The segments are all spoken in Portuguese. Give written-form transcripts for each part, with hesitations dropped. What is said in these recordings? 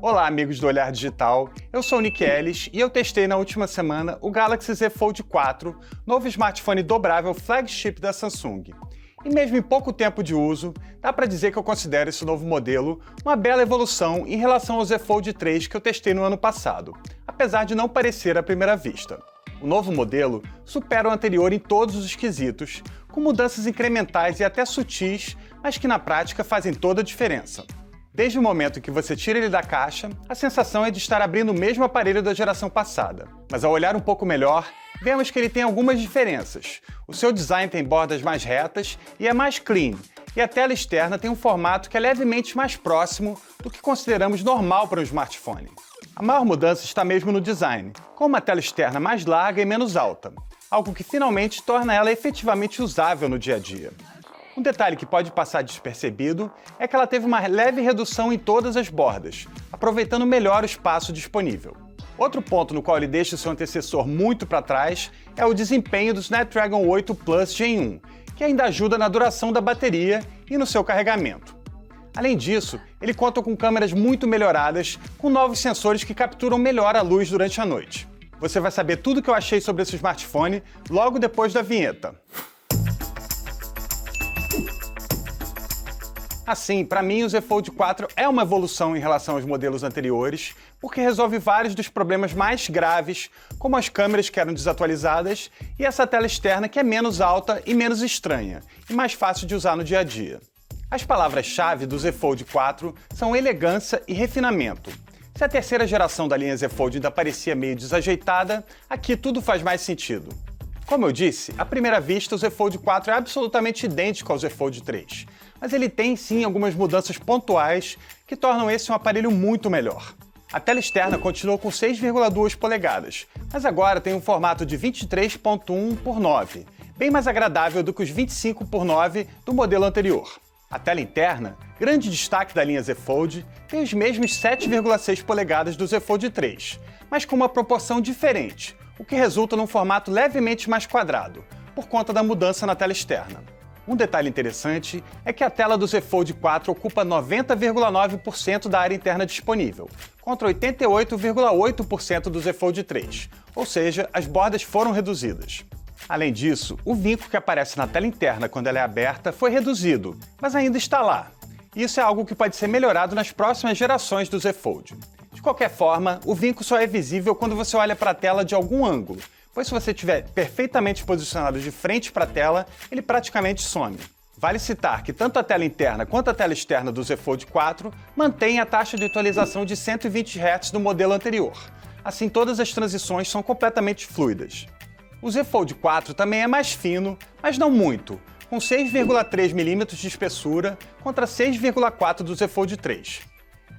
Olá, amigos do Olhar Digital, eu sou o Nick Ellis e eu testei na última semana o Galaxy Z Fold 4, novo smartphone dobrável flagship da Samsung. E mesmo em pouco tempo de uso, dá para dizer que eu considero esse novo modelo uma bela evolução em relação ao Z Fold 3 que eu testei no ano passado, apesar de não parecer à primeira vista. O novo modelo supera o anterior em todos os quesitos, com mudanças incrementais e até sutis, mas que na prática fazem toda a diferença. Desde o momento em que você tira ele da caixa, a sensação é de estar abrindo o mesmo aparelho da geração passada. Mas ao olhar um pouco melhor, vemos que ele tem algumas diferenças. O seu design tem bordas mais retas e é mais clean, e a tela externa tem um formato que é levemente mais próximo do que consideramos normal para um smartphone. A maior mudança está mesmo no design, com uma tela externa mais larga e menos alta, algo que finalmente torna ela efetivamente usável no dia a dia. Um detalhe que pode passar despercebido é que ela teve uma leve redução em todas as bordas, aproveitando melhor o espaço disponível. Outro ponto no qual ele deixa o seu antecessor muito para trás é o desempenho do Snapdragon 8 Plus Gen 1, que ainda ajuda na duração da bateria e no seu carregamento. Além disso, ele conta com câmeras muito melhoradas, com novos sensores que capturam melhor a luz durante a noite. Você vai saber tudo o que eu achei sobre esse smartphone logo depois da vinheta. Assim, para mim o Z Fold 4 é uma evolução em relação aos modelos anteriores, porque resolve vários dos problemas mais graves, como as câmeras que eram desatualizadas e essa tela externa que é menos alta e menos estranha, e mais fácil de usar no dia a dia. As palavras-chave do Z Fold 4 são elegância e refinamento. Se a terceira geração da linha Z Fold ainda parecia meio desajeitada, aqui tudo faz mais sentido. Como eu disse, à primeira vista o Z Fold 4 é absolutamente idêntico ao Z Fold 3, mas ele tem sim algumas mudanças pontuais que tornam esse um aparelho muito melhor. A tela externa continuou com 6,2 polegadas, mas agora tem um formato de 23.1:9, bem mais agradável do que os 25:9 do modelo anterior. A tela interna, grande destaque da linha Z Fold, tem os mesmos 7,6 polegadas do Z Fold 3, mas com uma proporção diferente, o que resulta num formato levemente mais quadrado, por conta da mudança na tela externa. Um detalhe interessante é que a tela do Z Fold 4 ocupa 90,9% da área interna disponível, contra 88,8% do Z Fold 3, ou seja, as bordas foram reduzidas. Além disso, o vinco que aparece na tela interna quando ela é aberta foi reduzido, mas ainda está lá. Isso é algo que pode ser melhorado nas próximas gerações do Z Fold. De qualquer forma, o vinco só é visível quando você olha para a tela de algum ângulo, pois se você estiver perfeitamente posicionado de frente para a tela, ele praticamente some. Vale citar que tanto a tela interna quanto a tela externa do Z Fold 4 mantêm a taxa de atualização de 120 Hz do modelo anterior. Assim, todas as transições são completamente fluidas. O Z Fold 4 também é mais fino, mas não muito, com 6,3 mm de espessura contra 6,4 do Z Fold 3.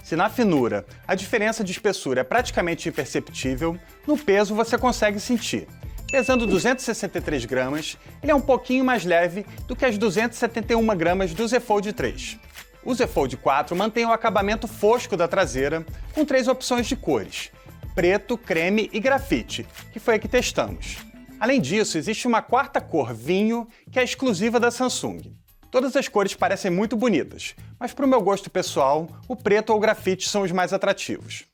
Se na finura a diferença de espessura é praticamente imperceptível, no peso você consegue sentir. Pesando 263 gramas, ele é um pouquinho mais leve do que as 271 gramas do Z Fold 3. O Z Fold 4 mantém o acabamento fosco da traseira, com 3 opções de cores: preto, creme e grafite, que foi a que testamos. Além disso, existe uma quarta cor, vinho, que é exclusiva da Samsung. Todas as cores parecem muito bonitas, mas para o meu gosto pessoal, o preto ou o grafite são os mais atrativos.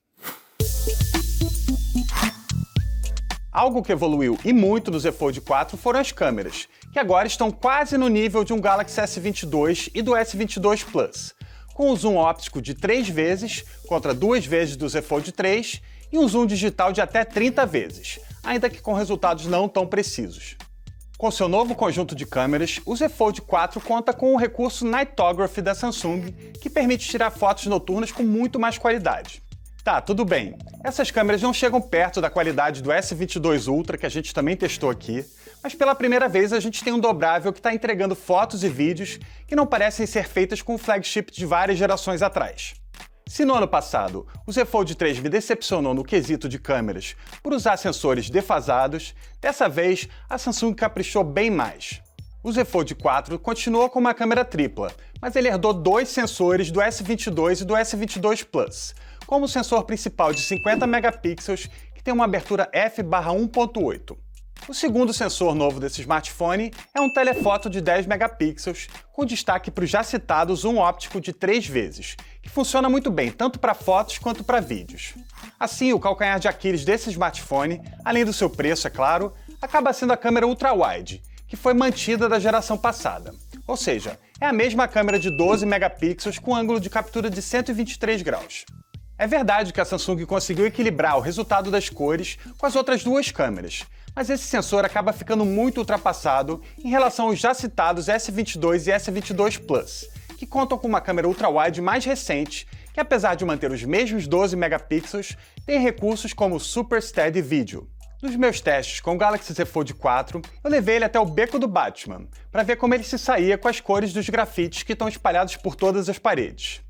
Algo que evoluiu e muito do Z Fold 4 foram as câmeras, que agora estão quase no nível de um Galaxy S22 e do S22 Plus, com um zoom óptico de 3 vezes contra 2 vezes do Z Fold 3 e um zoom digital de até 30 vezes, ainda que com resultados não tão precisos. Com seu novo conjunto de câmeras, o Z Fold 4 conta com o recurso Nightography da Samsung, que permite tirar fotos noturnas com muito mais qualidade. Tá, tudo bem. Essas câmeras não chegam perto da qualidade do S22 Ultra, que a gente também testou aqui, mas pela primeira vez a gente tem um dobrável que está entregando fotos e vídeos que não parecem ser feitas com o flagship de várias gerações atrás. Se no ano passado o Z Fold 3 me decepcionou no quesito de câmeras por usar sensores defasados, dessa vez a Samsung caprichou bem mais. O Z Fold 4 continuou com uma câmera tripla, mas ele herdou 2 sensores do S22 e do S22 Plus, como o sensor principal de 50 megapixels, que tem uma abertura f/1.8. O segundo sensor novo desse smartphone é um telefoto de 10 megapixels, com destaque para o já citado zoom óptico de 3 vezes, que funciona muito bem tanto para fotos quanto para vídeos. Assim, o calcanhar de Aquiles desse smartphone, além do seu preço, é claro, acaba sendo a câmera ultra-wide, que foi mantida da geração passada. Ou seja, é a mesma câmera de 12 megapixels com ângulo de captura de 123 graus. É verdade que a Samsung conseguiu equilibrar o resultado das cores com as outras duas câmeras, mas esse sensor acaba ficando muito ultrapassado em relação aos já citados S22 e S22 Plus, que contam com uma câmera ultra-wide mais recente, que apesar de manter os mesmos 12 megapixels, tem recursos como o Super Steady Video. Nos meus testes com o Galaxy Z Fold 4, eu levei ele até o Beco do Batman, para ver como ele se saía com as cores dos grafites que estão espalhados por todas as paredes.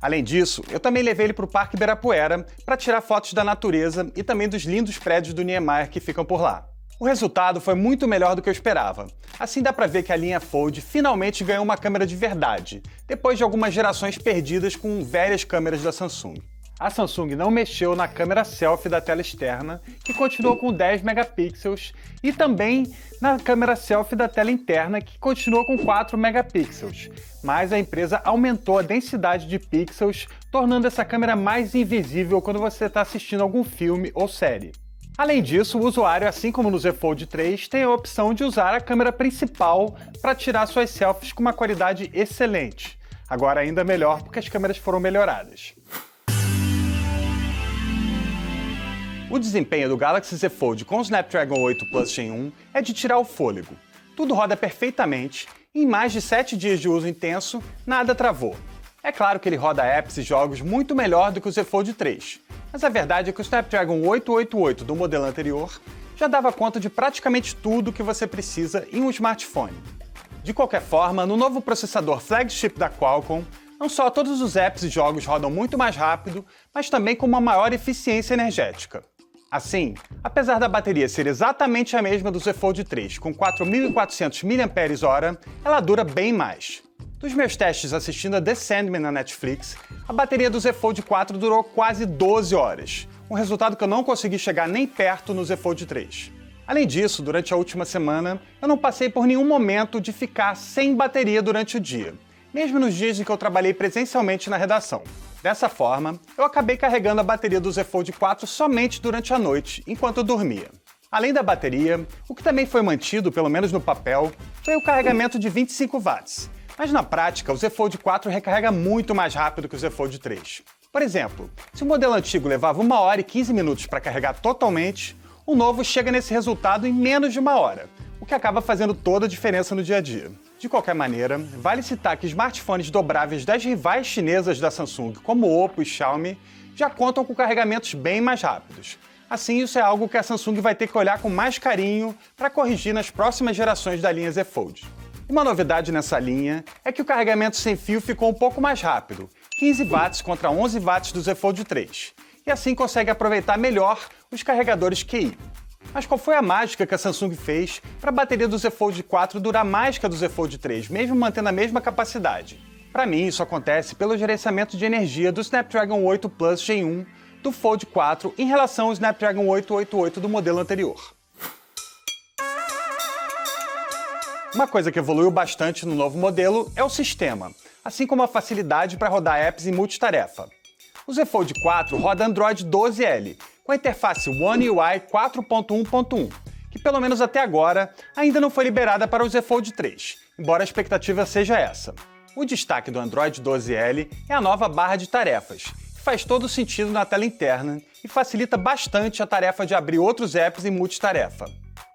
Além disso, eu também levei ele para o Parque Ibirapuera para tirar fotos da natureza e também dos lindos prédios do Niemeyer que ficam por lá. O resultado foi muito melhor do que eu esperava. Assim dá pra ver que a linha Fold finalmente ganhou uma câmera de verdade, depois de algumas gerações perdidas com velhas câmeras da Samsung. A Samsung não mexeu na câmera selfie da tela externa, que continuou com 10 megapixels, e também na câmera selfie da tela interna, que continuou com 4 megapixels. Mas a empresa aumentou a densidade de pixels, tornando essa câmera mais invisível quando você está assistindo algum filme ou série. Além disso, o usuário, assim como no Z Fold 3, tem a opção de usar a câmera principal para tirar suas selfies com uma qualidade excelente. Agora ainda melhor porque as câmeras foram melhoradas. O desempenho do Galaxy Z Fold com o Snapdragon 8 Plus Gen 1 é de tirar o fôlego. Tudo roda perfeitamente e em mais de 7 dias de uso intenso, nada travou. É claro que ele roda apps e jogos muito melhor do que o Z Fold 3, mas a verdade é que o Snapdragon 888 do modelo anterior já dava conta de praticamente tudo o que você precisa em um smartphone. De qualquer forma, no novo processador flagship da Qualcomm, não só todos os apps e jogos rodam muito mais rápido, mas também com uma maior eficiência energética. Assim, apesar da bateria ser exatamente a mesma do Z Fold 3, com 4.400 mAh, ela dura bem mais. Dos meus testes assistindo a The Sandman na Netflix, a bateria do Z Fold 4 durou quase 12 horas, um resultado que eu não consegui chegar nem perto no Z Fold 3. Além disso, durante a última semana, eu não passei por nenhum momento de ficar sem bateria durante o dia, mesmo nos dias em que eu trabalhei presencialmente na redação. Dessa forma, eu acabei carregando a bateria do Z Fold 4 somente durante a noite, enquanto eu dormia. Além da bateria, o que também foi mantido, pelo menos no papel, foi o carregamento de 25 watts. Mas na prática, o Z Fold 4 recarrega muito mais rápido que o Z Fold 3. Por exemplo, se o modelo antigo levava 1 hora e 15 minutos para carregar totalmente, o novo chega nesse resultado em menos de 1 hora, o que acaba fazendo toda a diferença no dia a dia. De qualquer maneira, vale citar que smartphones dobráveis das rivais chinesas da Samsung, como o Oppo e Xiaomi, já contam com carregamentos bem mais rápidos. Assim, isso é algo que a Samsung vai ter que olhar com mais carinho para corrigir nas próximas gerações da linha Z Fold. Uma novidade nessa linha é que o carregamento sem fio ficou um pouco mais rápido, 15 watts contra 11 watts do Z Fold 3, e assim consegue aproveitar melhor os carregadores QI. Mas qual foi a mágica que a Samsung fez para a bateria do Z Fold 4 durar mais que a do Z Fold 3, mesmo mantendo a mesma capacidade? Para mim, isso acontece pelo gerenciamento de energia do Snapdragon 8 Plus Gen 1 do Fold 4 em relação ao Snapdragon 888 do modelo anterior. Uma coisa que evoluiu bastante no novo modelo é o sistema, assim como a facilidade para rodar apps em multitarefa. O Z Fold 4 roda Android 12L, com a interface One UI 4.1.1, que pelo menos até agora ainda não foi liberada para o Z Fold 3, embora a expectativa seja essa. O destaque do Android 12L é a nova barra de tarefas, que faz todo sentido na tela interna e facilita bastante a tarefa de abrir outros apps em multitarefa.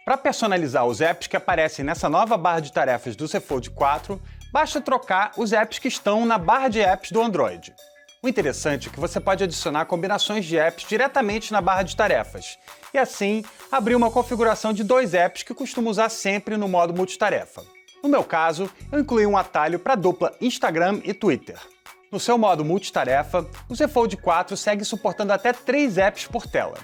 Para personalizar os apps que aparecem nessa nova barra de tarefas do Z Fold 4, basta trocar os apps que estão na barra de apps do Android. O interessante é que você pode adicionar combinações de apps diretamente na barra de tarefas, e assim abrir uma configuração de 2 apps que costumo usar sempre no modo multitarefa. No meu caso, eu incluí um atalho para a dupla Instagram e Twitter. No seu modo multitarefa, o Z Fold 4 segue suportando até 3 apps por tela.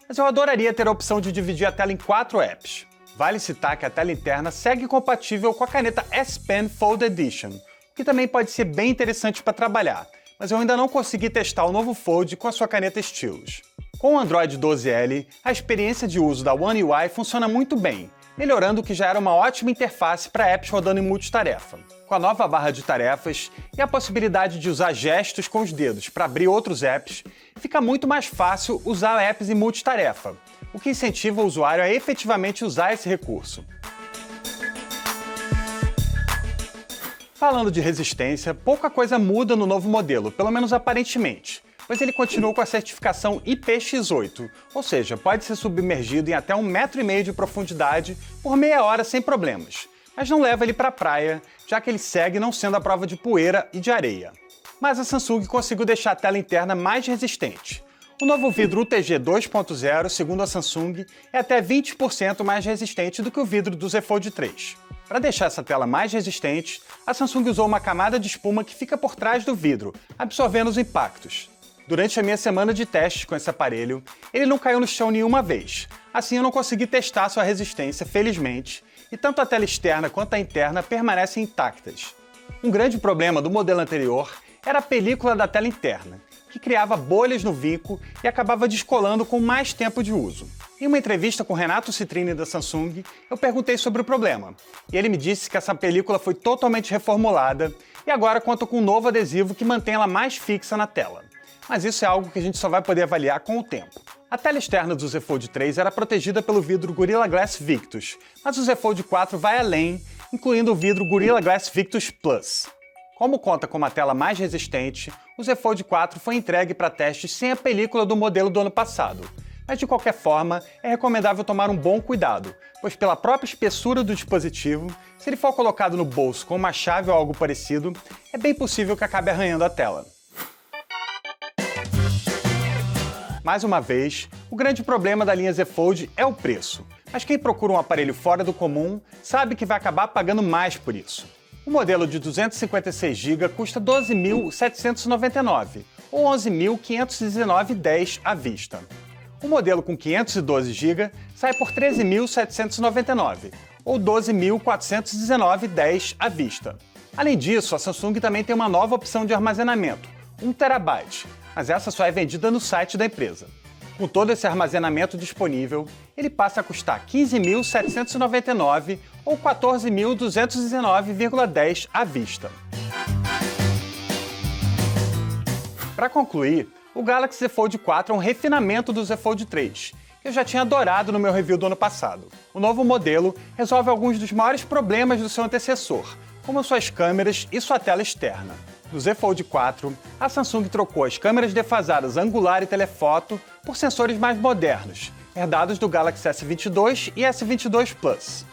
Mas eu adoraria ter a opção de dividir a tela em 4 apps. Vale citar que a tela interna segue compatível com a caneta S Pen Fold Edition, o que também pode ser bem interessante para trabalhar, mas eu ainda não consegui testar o novo Fold com a sua caneta Stylus. Com o Android 12L, a experiência de uso da One UI funciona muito bem, melhorando o que já era uma ótima interface para apps rodando em multitarefa. Com a nova barra de tarefas e a possibilidade de usar gestos com os dedos para abrir outros apps, fica muito mais fácil usar apps em multitarefa, o que incentiva o usuário a efetivamente usar esse recurso. Falando de resistência, pouca coisa muda no novo modelo, pelo menos aparentemente, pois ele continua com a certificação IPX8, ou seja, pode ser submergido em até 1,5 metro de profundidade por meia hora sem problemas, mas não leva ele para a praia, já que ele segue não sendo à prova de poeira e de areia. Mas a Samsung conseguiu deixar a tela interna mais resistente. O novo vidro UTG 2.0, segundo a Samsung, é até 20% mais resistente do que o vidro do Z Fold 3. Para deixar essa tela mais resistente, a Samsung usou uma camada de espuma que fica por trás do vidro, absorvendo os impactos. Durante a minha semana de testes com esse aparelho, ele não caiu no chão nenhuma vez. Assim eu não consegui testar sua resistência, felizmente, e tanto a tela externa quanto a interna permanecem intactas. Um grande problema do modelo anterior era a película da tela interna, que criava bolhas no vinco e acabava descolando com mais tempo de uso. Em uma entrevista com Renato Citrini da Samsung, eu perguntei sobre o problema, e ele me disse que essa película foi totalmente reformulada e agora conta com um novo adesivo que mantém ela mais fixa na tela. Mas isso é algo que a gente só vai poder avaliar com o tempo. A tela externa do Z Fold 3 era protegida pelo vidro Gorilla Glass Victus, mas o Z Fold 4 vai além, incluindo o vidro Gorilla Glass Victus Plus. Como conta com uma tela mais resistente, o Z Fold 4 foi entregue para testes sem a película do modelo do ano passado. Mas de qualquer forma, é recomendável tomar um bom cuidado, pois pela própria espessura do dispositivo, se ele for colocado no bolso com uma chave ou algo parecido, é bem possível que acabe arranhando a tela. Mais uma vez, o grande problema da linha Z Fold é o preço, mas quem procura um aparelho fora do comum sabe que vai acabar pagando mais por isso. O modelo de 256 GB custa R$ 12.799 ou R$ 11.519,10 à vista. O modelo com 512 GB sai por R$ 13.799 ou R$ 12.419,10 à vista. Além disso, a Samsung também tem uma nova opção de armazenamento, 1 TB, mas essa só é vendida no site da empresa. Com todo esse armazenamento disponível, ele passa a custar R$ 15.799 ou R$ 14.219,10 à vista. Para concluir, o Galaxy Z Fold 4 é um refinamento do Z Fold 3, que eu já tinha adorado no meu review do ano passado. O novo modelo resolve alguns dos maiores problemas do seu antecessor, como suas câmeras e sua tela externa. No Z Fold 4, a Samsung trocou as câmeras defasadas angular e telefoto por sensores mais modernos, herdados do Galaxy S22 e S22 Plus.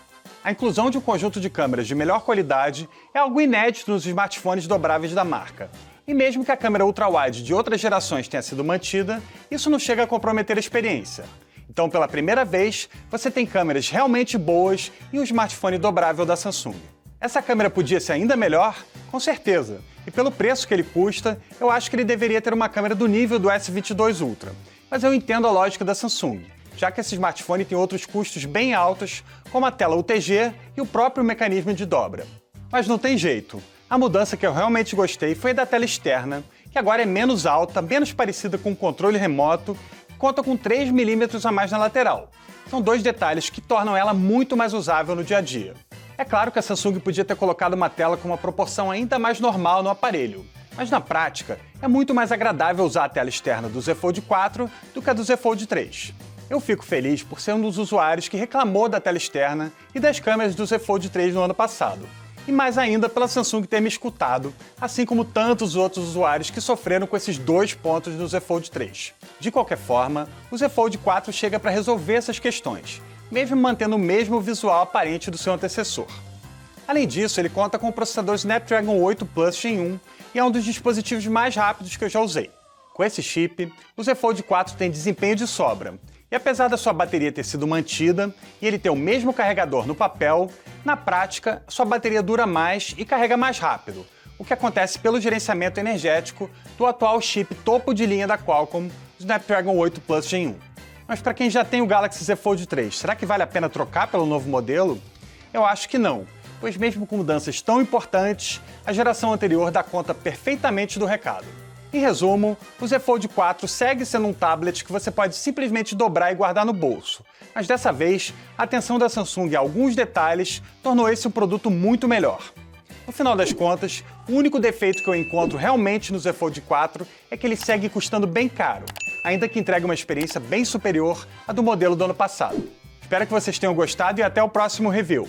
A inclusão de um conjunto de câmeras de melhor qualidade é algo inédito nos smartphones dobráveis da marca. E mesmo que a câmera ultra-wide de outras gerações tenha sido mantida, isso não chega a comprometer a experiência. Então, pela primeira vez, você tem câmeras realmente boas em um smartphone dobrável da Samsung. Essa câmera podia ser ainda melhor? Com certeza. E pelo preço que ele custa, eu acho que ele deveria ter uma câmera do nível do S22 Ultra. Mas eu entendo a lógica da Samsung, já que esse smartphone tem outros custos bem altos, como a tela UTG e o próprio mecanismo de dobra. Mas não tem jeito. A mudança que eu realmente gostei foi a da tela externa, que agora é menos alta, menos parecida com o controle remoto e conta com 3 mm a mais na lateral. São dois detalhes que tornam ela muito mais usável no dia a dia. É claro que a Samsung podia ter colocado uma tela com uma proporção ainda mais normal no aparelho, mas na prática é muito mais agradável usar a tela externa do Z Fold 4 do que a do Z Fold 3. Eu fico feliz por ser um dos usuários que reclamou da tela externa e das câmeras do Z Fold 3 no ano passado. E mais ainda pela Samsung ter me escutado, assim como tantos outros usuários que sofreram com esses dois pontos no Z Fold 3. De qualquer forma, o Z Fold 4 chega para resolver essas questões, mesmo mantendo o mesmo visual aparente do seu antecessor. Além disso, ele conta com o processador Snapdragon 8 Plus Gen 1 e é um dos dispositivos mais rápidos que eu já usei. Com esse chip, o Z Fold 4 tem desempenho de sobra, e apesar da sua bateria ter sido mantida e ele ter o mesmo carregador no papel, na prática, sua bateria dura mais e carrega mais rápido, o que acontece pelo gerenciamento energético do atual chip topo de linha da Qualcomm, Snapdragon 8 Plus Gen 1. Mas para quem já tem o Galaxy Z Fold 3, será que vale a pena trocar pelo novo modelo? Eu acho que não, pois mesmo com mudanças tão importantes, a geração anterior dá conta perfeitamente do recado. Em resumo, o Z Fold 4 segue sendo um tablet que você pode simplesmente dobrar e guardar no bolso. Mas dessa vez, a atenção da Samsung a alguns detalhes tornou esse um produto muito melhor. No final das contas, o único defeito que eu encontro realmente no Z Fold 4 é que ele segue custando bem caro, ainda que entregue uma experiência bem superior à do modelo do ano passado. Espero que vocês tenham gostado e até o próximo review.